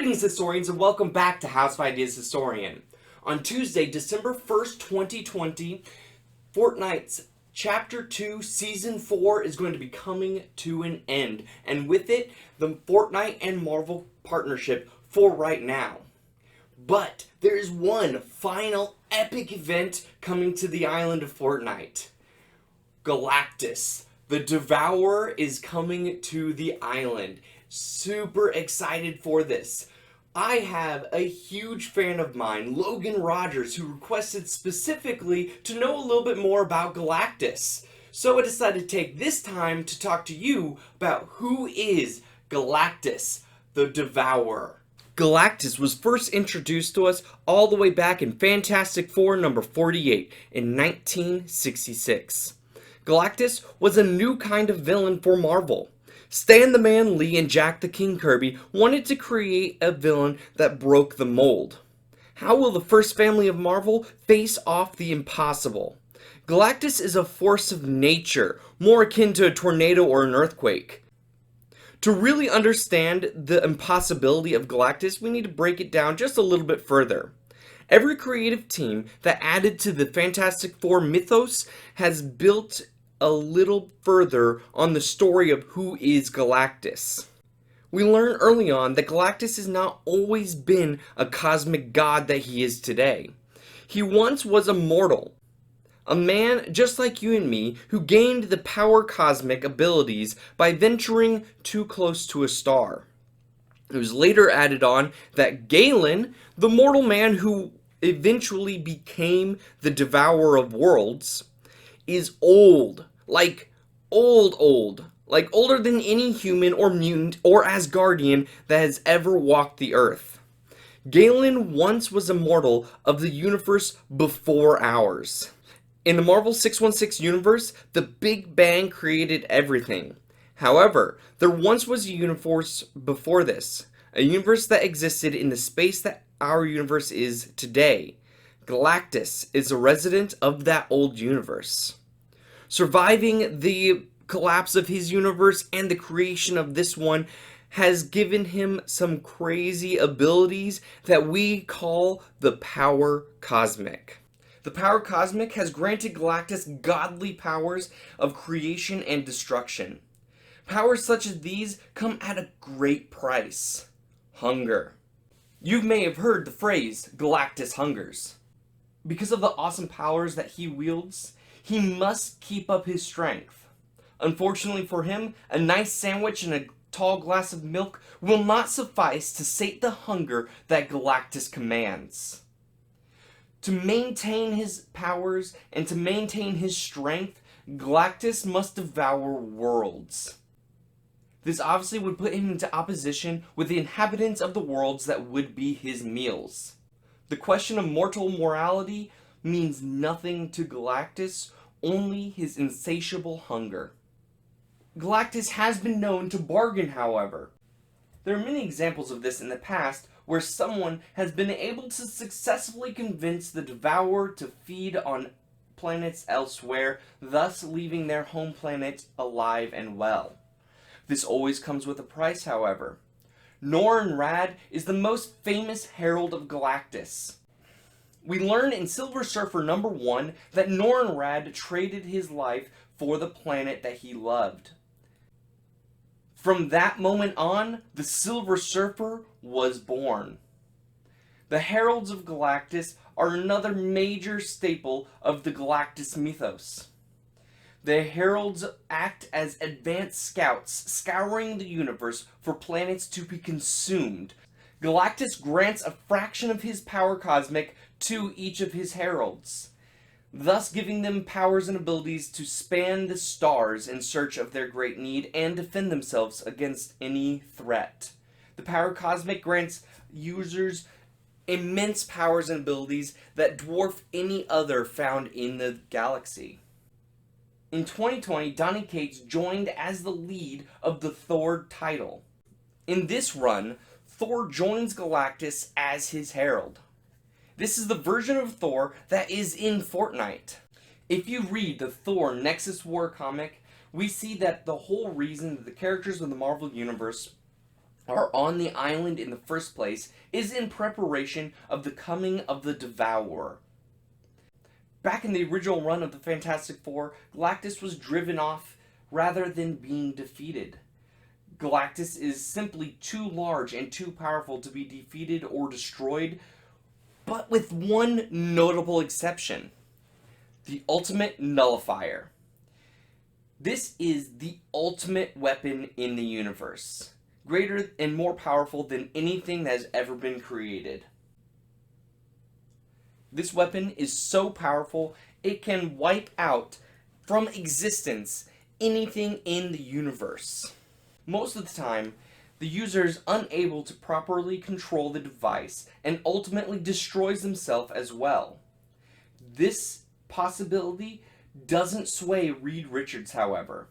Greetings, historians, and welcome back to House of Ideas Historian. On Tuesday, December 1st, 2020, Fortnite's Chapter 2, Season 4 is going to be coming to an end, and with it, the Fortnite and Marvel partnership for right now. But there is one final epic event coming to the island of Fortnite. Galactus the Devourer is coming to the island. Super excited for this. I have a huge fan of mine, Logan Rogers, who requested specifically to know a little bit more about Galactus. So I decided to take this time to talk to you about who is Galactus the Devourer. Galactus was first introduced to us all the way back in Fantastic Four number 48 in 1966. Galactus was a new kind of villain for Marvel. Stan the Man Lee and Jack the King Kirby wanted to create a villain that broke the mold. How will the first family of Marvel face off the impossible? Galactus is a force of nature, more akin to a tornado or an earthquake. To really understand the impossibility of Galactus, we need to break it down just a little bit further. Every creative team that added to the Fantastic Four mythos has built a little further on the story of who is Galactus. We learn early on that Galactus has not always been a cosmic god that he is today. He once was a mortal, a man just like you and me who gained the power cosmic abilities by venturing too close to a star. It was later added on that Galen, the mortal man who eventually became the Devourer of Worlds, is old, like older than any human or mutant or Asgardian that has ever walked the earth. Galen once was a mortal of the universe before ours. In the Marvel 616 universe, the Big Bang created everything. However, there once was a universe before this, a universe that existed in the space that our universe is today. Galactus is a resident of that old universe. Surviving the collapse of his universe and the creation of this one has given him some crazy abilities that we call the power cosmic. The power cosmic has granted Galactus godly powers of creation and destruction. Powers such as these come at a great price: hunger. You may have heard the phrase, Galactus hungers. Because of the awesome powers that he wields, he must keep up his strength. Unfortunately for him, a nice sandwich and a tall glass of milk will not suffice to sate the hunger that Galactus commands. To maintain his powers and to maintain his strength, Galactus must devour worlds. This obviously would put him into opposition with the inhabitants of the worlds that would be his meals. The question of mortal morality means nothing to Galactus, only his insatiable hunger. Galactus has been known to bargain, however. There are many examples of this in the past where someone has been able to successfully convince the Devourer to feed on planets elsewhere, thus leaving their home planet alive and well. This always comes with a price, however. Norrin Radd is the most famous herald of Galactus. We learn in Silver Surfer number 1 that Norrin Radd traded his life for the planet that he loved. From that moment on, the Silver Surfer was born. The Heralds of Galactus are another major staple of the Galactus mythos. The Heralds act as advanced scouts, scouring the universe for planets to be consumed. Galactus grants a fraction of his power cosmic to each of his heralds, thus giving them powers and abilities to span the stars in search of their great need and defend themselves against any threat. The power cosmic grants users immense powers and abilities that dwarf any other found in the galaxy. In 2020, Donny Cates joined as the lead of the Thor title. In this run, Thor joins Galactus as his herald. This is the version of Thor that is in Fortnite. If you read the Thor Nexus War comic, we see that the whole reason that the characters of the Marvel Universe are on the island in the first place is in preparation of the coming of the Devourer. Back in the original run of the Fantastic Four, Galactus was driven off rather than being defeated. Galactus is simply too large and too powerful to be defeated or destroyed, but with one notable exception: the ultimate nullifier. This is the ultimate weapon in the universe, greater and more powerful than anything that has ever been created. This weapon is so powerful it can wipe out from existence anything in the universe. Most of the time, the user is unable to properly control the device and ultimately destroys himself as well. This possibility doesn't sway Reed Richards, however.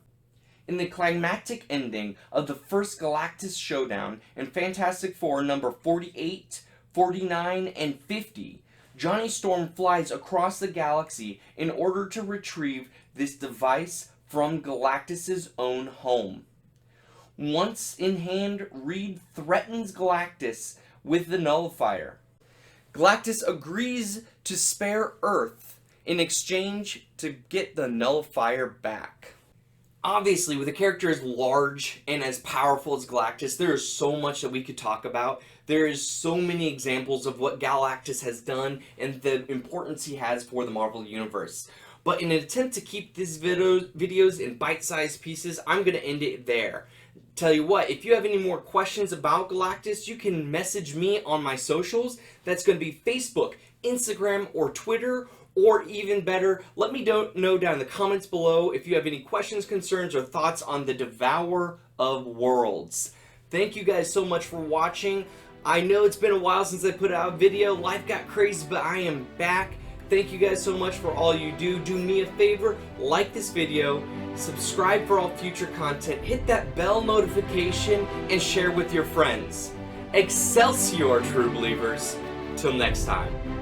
In the climactic ending of the first Galactus showdown in Fantastic Four number 48, 49, and 50, Johnny Storm flies across the galaxy in order to retrieve this device from Galactus' own home. Once in hand, Reed threatens Galactus with the nullifier. Galactus agrees to spare Earth in exchange to get the nullifier back. Obviously, with a character as large and as powerful as Galactus, there is so much that we could talk about. There is so many examples of what Galactus has done and the importance he has for the Marvel Universe. But in an attempt to keep these videos in bite-sized pieces, I'm going to end it there. Tell you what, if you have any more questions about Galactus, you can message me on my socials. That's going to be Facebook, Instagram, or Twitter. Or even better, let me know down in the comments below if you have any questions, concerns, or thoughts on the Devourer of Worlds. Thank you guys so much for watching. I know it's been a while since I put out a video. Life got crazy, but I am back. Thank you guys so much for all you do. Do me a favor, like this video, subscribe for all future content, hit that bell notification, and share with your friends. Excelsior, true believers. Till next time.